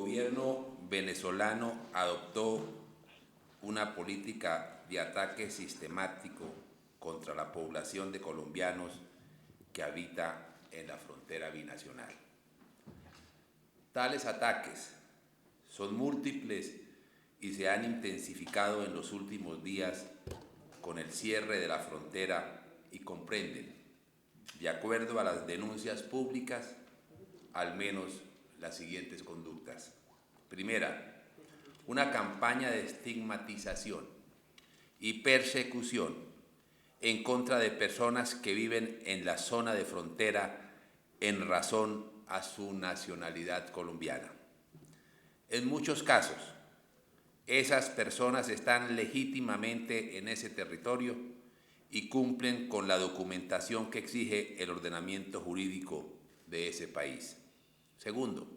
gobierno venezolano adoptó una política de ataque sistemático contra la población de colombianos que habita en la frontera binacional. Tales ataques son múltiples y se han intensificado en los últimos días con el cierre de la frontera y comprenden, de acuerdo a las denuncias públicas, al menos las siguientes conductas. Primera, una campaña de estigmatización y persecución en contra de personas que viven en la zona de frontera en razón a su nacionalidad colombiana. En muchos casos, esas personas están legítimamente en ese territorio y cumplen con la documentación que exige el ordenamiento jurídico de ese país. Segundo,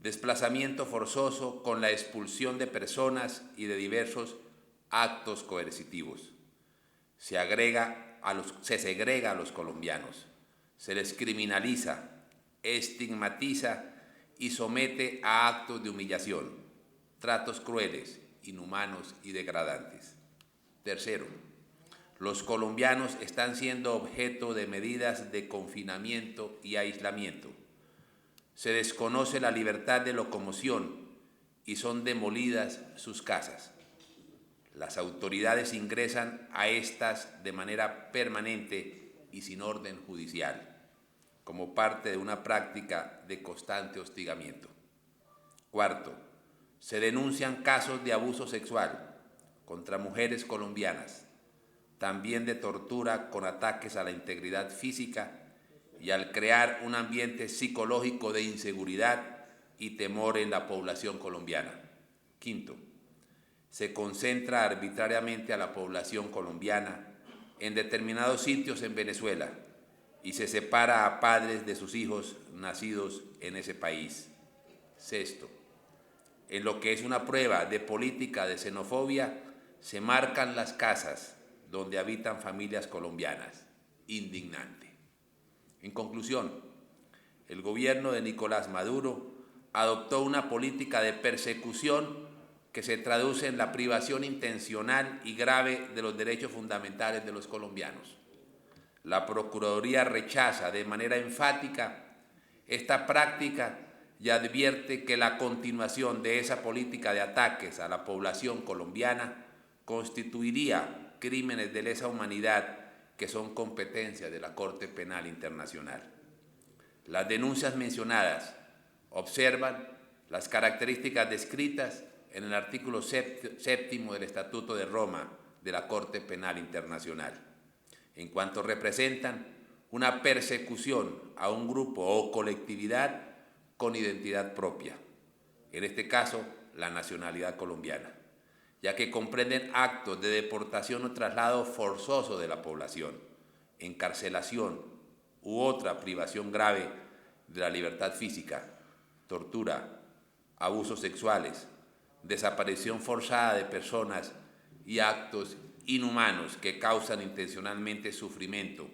desplazamiento forzoso con la expulsión de personas y de diversos actos coercitivos. Se segrega a los colombianos, se les criminaliza, estigmatiza y somete a actos de humillación, tratos crueles, inhumanos y degradantes. Tercero, los colombianos están siendo objeto de medidas de confinamiento y aislamiento. Se desconoce la libertad de locomoción y son demolidas sus casas. Las autoridades ingresan a estas de manera permanente y sin orden judicial, como parte de una práctica de constante hostigamiento. Cuarto, se denuncian casos de abuso sexual contra mujeres colombianas, también de tortura con ataques a la integridad física y al crear un ambiente psicológico de inseguridad y temor en la población colombiana. Quinto, se concentra arbitrariamente a la población colombiana en determinados sitios en Venezuela y se separa a padres de sus hijos nacidos en ese país. Sexto, en lo que es una prueba de política de xenofobia, se marcan las casas donde habitan familias colombianas. Indignante. En conclusión, el gobierno de Nicolás Maduro adoptó una política de persecución que se traduce en la privación intencional y grave de los derechos fundamentales de los colombianos. La Procuraduría rechaza de manera enfática esta práctica y advierte que la continuación de esa política de ataques a la población colombiana constituiría crímenes de lesa humanidad que son competencia de la Corte Penal Internacional. Las denuncias mencionadas observan las características descritas en el artículo 7 del Estatuto de Roma de la Corte Penal Internacional, en cuanto representan una persecución a un grupo o colectividad con identidad propia, en este caso la nacionalidad colombiana, ya que comprenden actos de deportación o traslado forzoso de la población, encarcelación u otra privación grave de la libertad física, tortura, abusos sexuales, desaparición forzada de personas y actos inhumanos que causan intencionalmente sufrimiento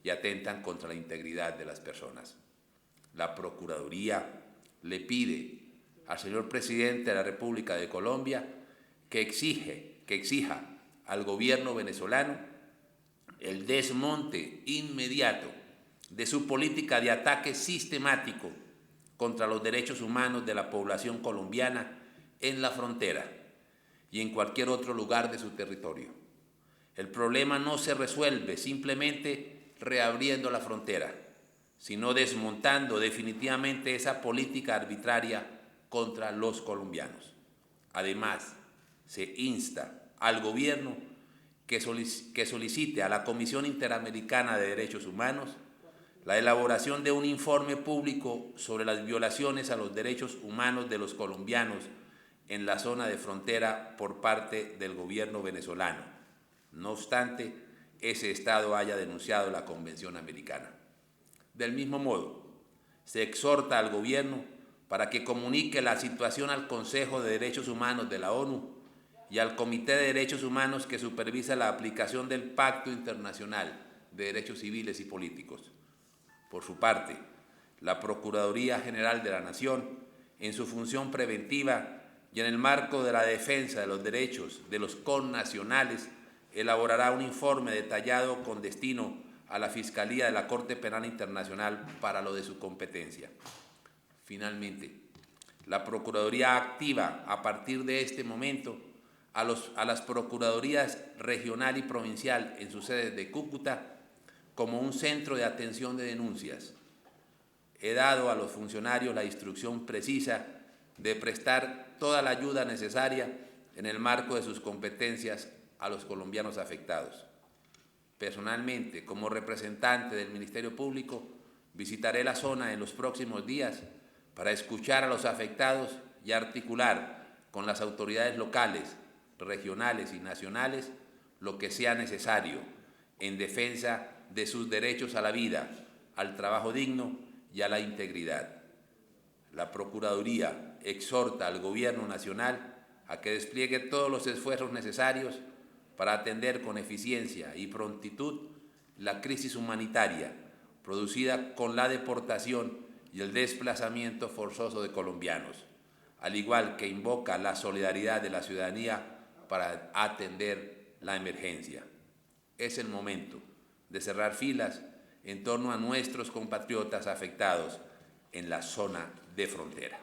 y atentan contra la integridad de las personas. La Procuraduría le pide al señor presidente de la República de Colombia que exija al gobierno venezolano el desmonte inmediato de su política de ataque sistemático contra los derechos humanos de la población colombiana en la frontera y en cualquier otro lugar de su territorio. El problema no se resuelve simplemente reabriendo la frontera, sino desmontando definitivamente esa política arbitraria contra los colombianos. Además, se insta al gobierno que solicite a la Comisión Interamericana de Derechos Humanos la elaboración de un informe público sobre las violaciones a los derechos humanos de los colombianos en la zona de frontera por parte del gobierno venezolano. No obstante, ese Estado haya denunciado la Convención Americana. Del mismo modo, se exhorta al gobierno para que comunique la situación al Consejo de Derechos Humanos de la ONU y al Comité de Derechos Humanos que supervisa la aplicación del Pacto Internacional de Derechos Civiles y Políticos. Por su parte, la Procuraduría General de la Nación en su función preventiva y en el marco de la defensa de los derechos de los connacionales, elaborará un informe detallado con destino a la Fiscalía de la Corte Penal Internacional para lo de su competencia. Finalmente, la Procuraduría activa a partir de este momento a las Procuradurías regional y provincial en sus sedes de Cúcuta como un centro de atención de denuncias. He dado a los funcionarios la instrucción precisa de prestar toda la ayuda necesaria en el marco de sus competencias a los colombianos afectados. Personalmente, como representante del Ministerio Público, visitaré la zona en los próximos días para escuchar a los afectados y articular con las autoridades locales, regionales y nacionales lo que sea necesario en defensa de sus derechos a la vida, al trabajo digno y a la integridad. La Procuraduría exhorta al Gobierno Nacional a que despliegue todos los esfuerzos necesarios para atender con eficiencia y prontitud la crisis humanitaria producida con la deportación y el desplazamiento forzoso de colombianos, al igual que invoca la solidaridad de la ciudadanía para atender la emergencia. Es el momento de cerrar filas en torno a nuestros compatriotas afectados en la zona de frontera.